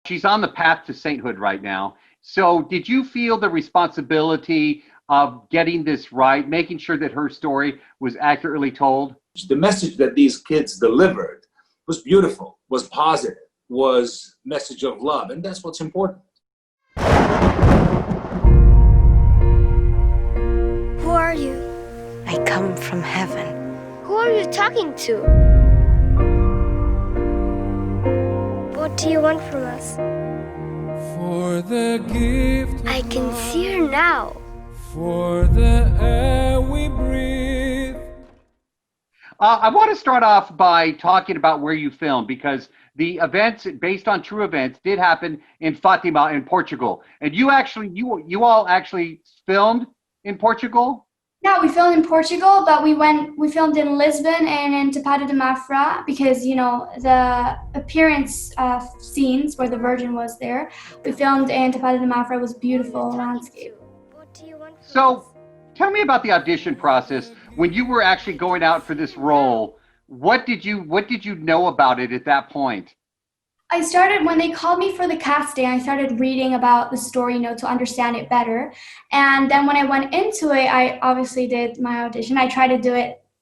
She's on the path to sainthood right now. So did you feel the responsibility of getting this right, making sure that her story was accurately told? The message that these kids delivered was beautiful, was positive, was message of love, and that's what's important. Who are you? I come from heaven. Who are you talking to? What do you want from us? For the gift I can see her now. for the air we breathe. I want to start off by talking about where you filmed, because the events based on true events did happen in Fatima in Portugal. And you all actually filmed in Portugal? Yeah, we filmed in Portugal, but we filmed in Lisbon and in Tapada de Mafra because, you know, the appearance scenes where the Virgin was there, we filmed in Tapada de Mafra. It was beautiful landscape. So tell me about the audition process. When you were actually going out for this role, what did you know about it at that point? When they called me for the casting, I started reading about the story, you know, to understand it better. And then when I went into it, I obviously did my audition. I tried to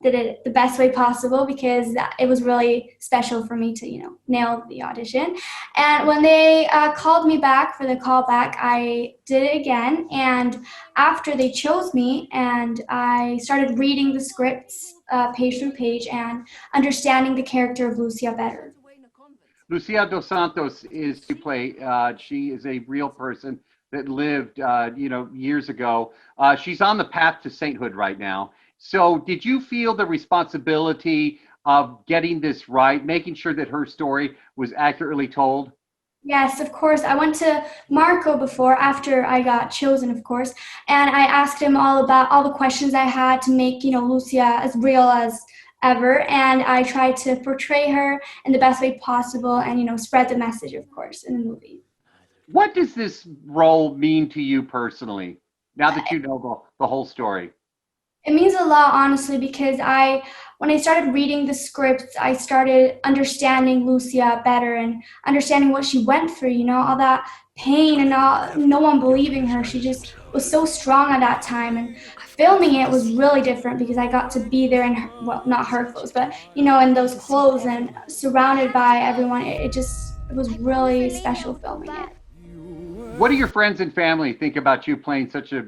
did it the best way possible because it was really special for me to, you know, nail the audition. And when they called me back for the callback, I did it again. And after they chose me, and I started reading the scripts page through page and understanding the character of Lucia better. Lucia dos Santos is to play. She is a real person that lived, years ago. She's on the path to sainthood right now. So did you feel the responsibility of getting this right, making sure that her story was accurately told? Yes, of course. I went to Marco after I got chosen, of course, and I asked him all about all the questions I had to make, you know, Lucia as real as ever, and I tried to portray her in the best way possible and, you know, spread the message, of course, in the movie. What does this role mean to you personally, now that you know the whole story? It means a lot, honestly, because when I started reading the scripts, I started understanding Lucia better and understanding what she went through, you know, all that pain and no one believing her. She just was so strong at that time. And filming it was really different because I got to be there in not her clothes, but, you know, in those clothes and surrounded by everyone. It was really special filming it. What do your friends and family think about you playing such a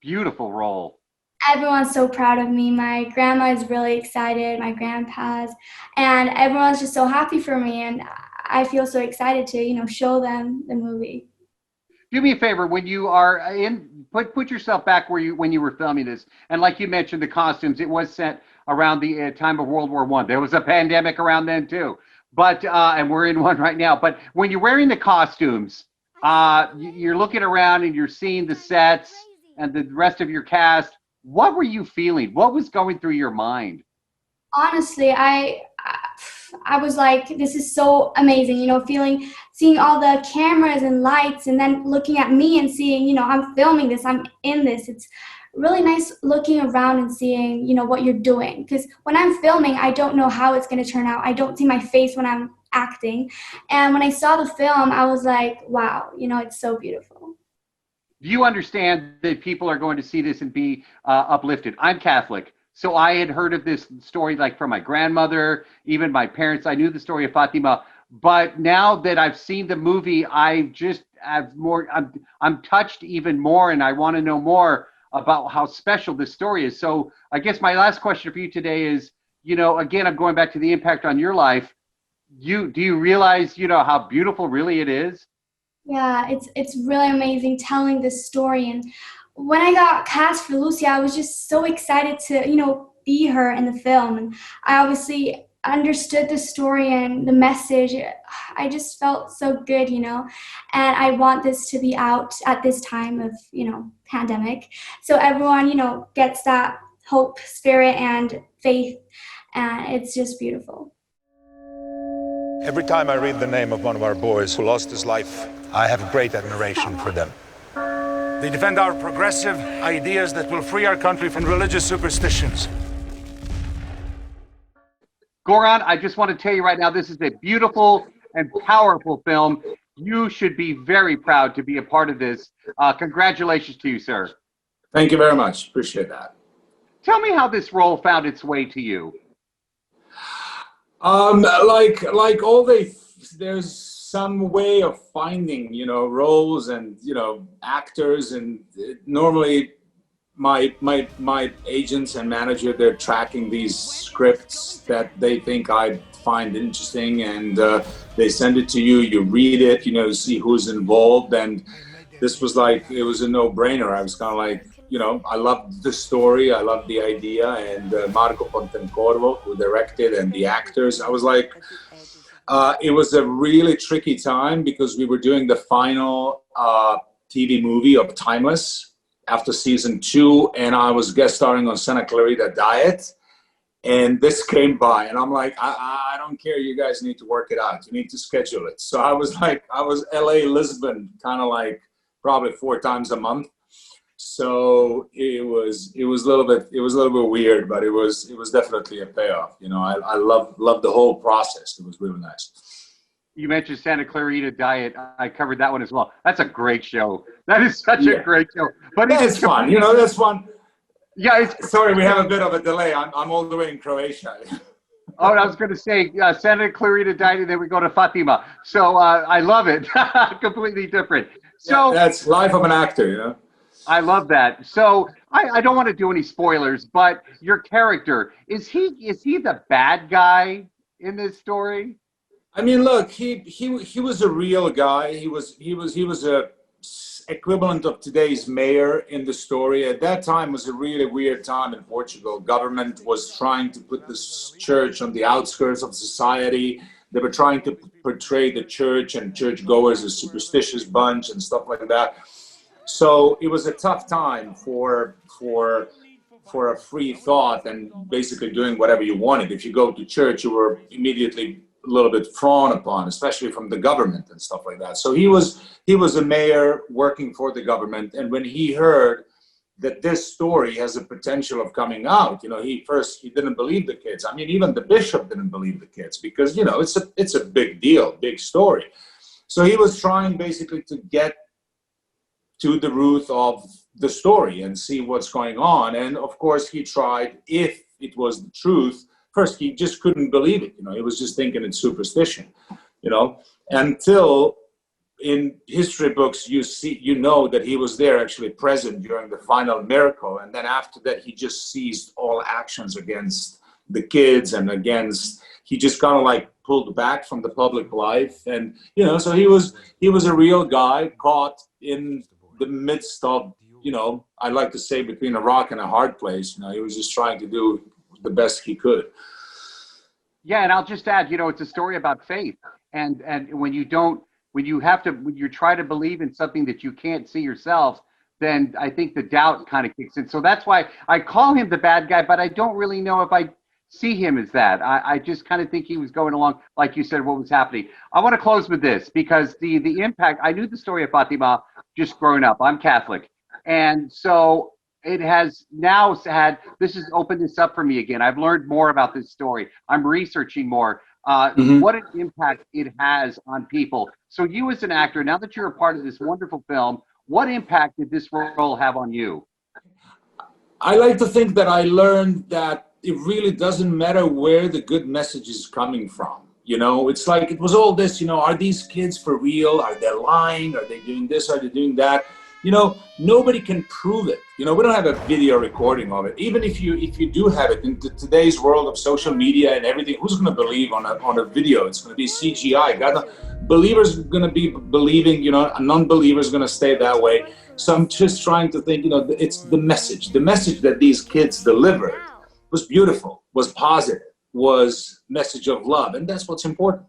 beautiful role? Everyone's so proud of me. My grandma is really excited, my grandpa's, and everyone's just so happy for me. And I feel so excited to, you know, show them the movie. Do me a favor, when you are put yourself back when you were filming this, and like you mentioned, the costumes, it was set around the time of World War I. There was a pandemic around then too, but and we're in one right now. But when you're wearing the costumes, you're looking around and you're seeing the sets and the rest of your cast. What were you feeling? What was going through your mind? Honestly, I was like, this is so amazing, you know, seeing all the cameras and lights and then looking at me and seeing, you know, I'm filming this, I'm in this. It's really nice looking around and seeing, you know, what you're doing. Because when I'm filming, I don't know how it's going to turn out. I don't see my face when I'm acting. And when I saw the film, I was like, wow, you know, it's so beautiful. Do you understand that people are going to see this and be uplifted? I'm Catholic, so I had heard of this story like from my grandmother, even my parents. I knew the story of Fatima, but now that I've seen the movie, I'm touched even more, and I want to know more about how special this story is. So I guess my last question for you today is, you know, again, I'm going back to the impact on your life. Do you realize, you know, how beautiful really it is? Yeah, it's really amazing telling this story. And when I got cast for Lucia, I was just so excited to, you know, be her in the film. And I obviously understood the story and the message. I just felt so good, you know, and I want this to be out at this time of, you know, pandemic. So everyone, you know, gets that hope, spirit, and faith. And it's just beautiful. Every time I read the name of one of our boys who lost his life, I have great admiration for them. They defend our progressive ideas that will free our country from religious superstitions. Goran, I just want to tell you right now, this is a beautiful and powerful film. You should be very proud to be a part of this. Congratulations to you, sir. Thank you very much. Appreciate that. Tell me how this role found its way to you. Like all there's some way of finding, roles and, actors, and normally my agents and manager, they're tracking these scripts that they think I find interesting, and they send it to you, you read it, see who's involved, and this was like, it was a no-brainer. I was kind of like, I loved the story, I loved the idea, and Marco Pontecorvo, who directed, and the actors, I was like, it was a really tricky time because we were doing the final TV movie of Timeless after season 2, and I was guest starring on Santa Clarita Diet, and this came by, and I'm like, I don't care, you guys need to work it out, you need to schedule it. So I was LA, Lisbon, kind of like probably 4 times a month. So it was a little bit weird, but it was definitely a payoff. I loved the whole process. It was really nice. You mentioned Santa Clarita Diet. I covered that one as well. That's a great show. That is such a great show. But it's fun. That's fun. Yeah. Sorry, we have a bit of a delay. I'm all the way in Croatia. Oh, I was going to say Santa Clarita Diet, and then we go to Fatima. So I love it. Completely different. So that's life of an actor, I love that. So I don't want to do any spoilers, but your character, is he the bad guy in this story? I mean, look, he was a real guy. He was a equivalent of today's mayor in the story. At that time was a really weird time in Portugal. Government was trying to put this church on the outskirts of society. They were trying to portray the church and churchgoers as a superstitious bunch and stuff like that. So it was a tough time for a free thought and basically doing whatever you wanted. If you go to church, you were immediately a little bit frowned upon, especially from the government and stuff like that. So he was a mayor working for the government, and when he heard that this story has a potential of coming out, he didn't believe the kids. I mean, even the bishop didn't believe the kids because it's a big deal, big story. So he was trying basically to get to the root of the story and see what's going on. And of course he tried, if it was the truth, first he just couldn't believe it. He was just thinking it's superstition, until in history books you know that he was there actually present during the final miracle. And then after that, he just ceased all actions against the kids and he just kind of like pulled back from the public life. And, so he was a real guy caught in the midst of, I like to say, between a rock and a hard place. He was just trying to do the best he could. Yeah, and I'll just add, it's a story about faith, and when you try to believe in something that you can't see yourself, then I think the doubt kind of kicks in. So that's why I call him the bad guy, but I don't really know if I see him as that. I just kind of think he was going along, like you said, what was happening. I want to close with this because the impact, I knew the story of Fatima just growing up. I'm Catholic. And so it has now this has opened this up for me again. I've learned more about this story. I'm researching more. What an impact it has on people. So you as an actor, now that you're a part of this wonderful film, what impact did this role have on you? I like to think that I learned that it really doesn't matter where the good message is coming from. It's like, it was all this, are these kids for real? Are they lying? Are they doing this? Are they doing that? Nobody can prove it. We don't have a video recording of it. Even if you do have it in today's world of social media and everything, who's going to believe on a video? It's going to be CGI. Believers are going to be believing, a non-believer is going to stay that way. So I'm just trying to think, it's the message that these kids delivered was beautiful, was positive, was message of love. And that's what's important,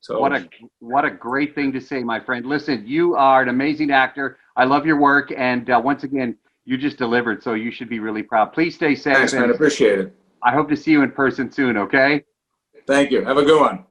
So what a great thing to say, my friend. Listen, you are an amazing actor. I love your work, and once again, you just delivered, so you should be really proud. Please stay safe. Thanks, man. Appreciate it. I hope to see you in person soon, okay? Thank you. Have a good one.